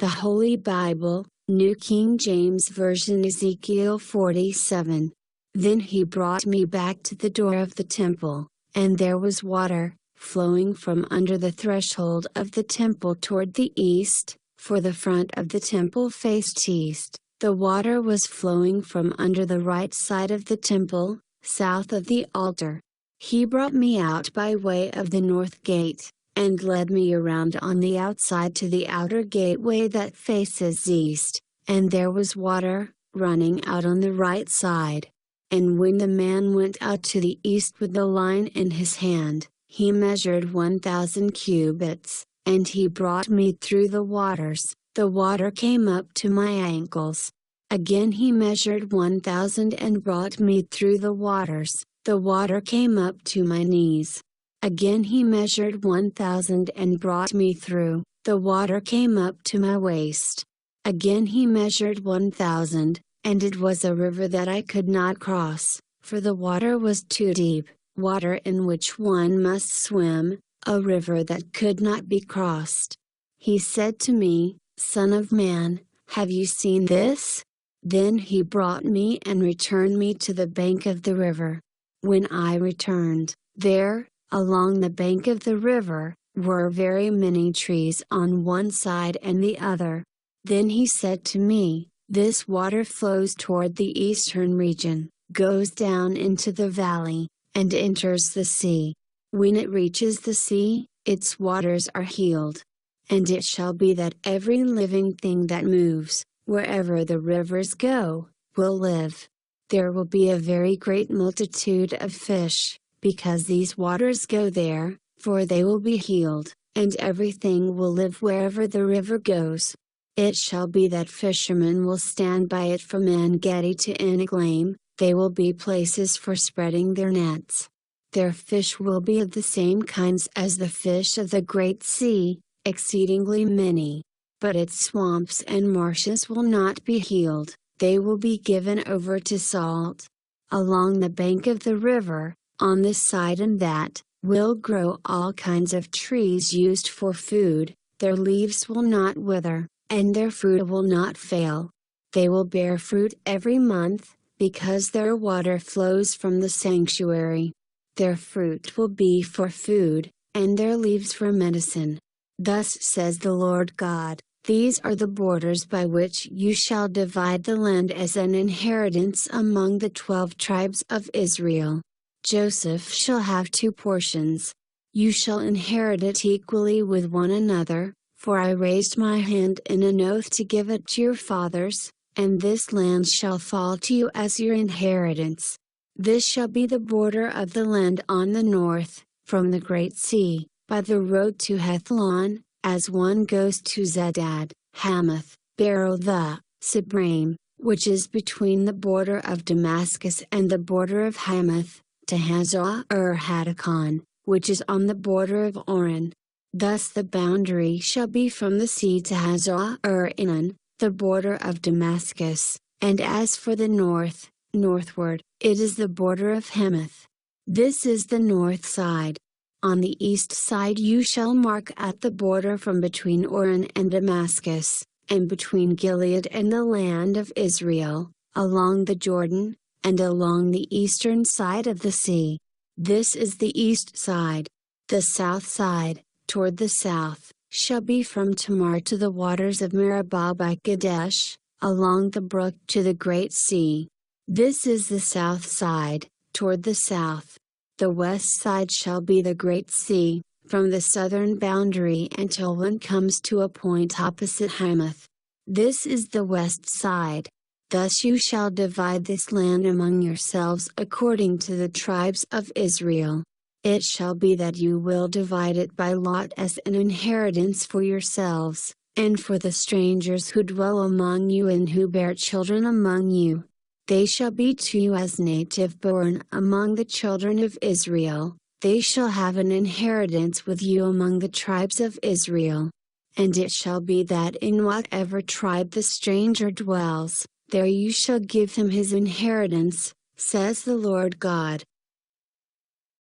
The Holy Bible, New King James Version, Ezekiel 47. Then he brought me back to the door of the temple, and there was water, flowing from under the threshold of the temple toward the east, for the front of the temple faced east. The water was flowing from under the right side of the temple, south of the altar. He brought me out by way of the north gate, and led me around on the outside to the outer gateway that faces east, and there was water, running out on the right side. And when the man went out to the east with the line in his hand, he measured 1,000 cubits, and he brought me through the waters. The water came up to my ankles. Again he measured 1,000 and brought me through the waters. The water came up to my knees. Again he measured 1,000 and brought me through. The water came up to my waist. Again he measured 1,000, and it was a river that I could not cross, for the water was too deep, water in which one must swim, a river that could not be crossed. He said to me, "Son of man, have you seen this?" Then he brought me and returned me to the bank of the river. When I returned, there, along the bank of the river, were very many trees on one side and the other. Then he said to me, "This water flows toward the eastern region, goes down into the valley, and enters the sea. When it reaches the sea, its waters are healed. And it shall be that every living thing that moves, wherever the rivers go, will live. There will be a very great multitude of fish, because these waters go there, for they will be healed, and everything will live wherever the river goes. It shall be that fishermen will stand by it from En-gedi to En-eglaim, they will be places for spreading their nets. Their fish will be of the same kinds as the fish of the great sea, exceedingly many. But its swamps and marshes will not be healed, they will be given over to salt. Along the bank of the river, on this side and that, will grow all kinds of trees used for food, their leaves will not wither, and their fruit will not fail. They will bear fruit every month, because their water flows from the sanctuary. Their fruit will be for food, and their leaves for medicine. Thus says the Lord God, these are the borders by which you shall divide the land as an inheritance among the 12 tribes of Israel. Joseph shall have 2 portions. You shall inherit it equally with one another, for I raised my hand in an oath to give it to your fathers, and this land shall fall to you as your inheritance. This shall be the border of the land on the north, from the great sea, by the road to Hethlon, as one goes to Zedad, Hamath, Berothah, Sibraim, which is between the border of Damascus and the border of Hamath, to Hazar-Hadakon, which is on the border of Oren. Thus the boundary shall be from the sea to Hazar-Enan, the border of Damascus, and as for the north, northward, it is the border of Hamath. This is the north side. On the east side you shall mark at the border from between Oren and Damascus, and between Gilead and the land of Israel, along the Jordan, and along the eastern side of the sea. This is the east side. The south side, toward the south, shall be from Tamar to the waters of Meribah by Kadesh, along the brook to the great sea. This is the south side, toward the south. The west side shall be the great sea, from the southern boundary until one comes to a point opposite Hamath. This is the west side. Thus you shall divide this land among yourselves according to the tribes of Israel. It shall be that you will divide it by lot as an inheritance for yourselves, and for the strangers who dwell among you and who bear children among you. They shall be to you as native born among the children of Israel, they shall have an inheritance with you among the tribes of Israel. And it shall be that in whatever tribe the stranger dwells, there you shall give him his inheritance, says the Lord God.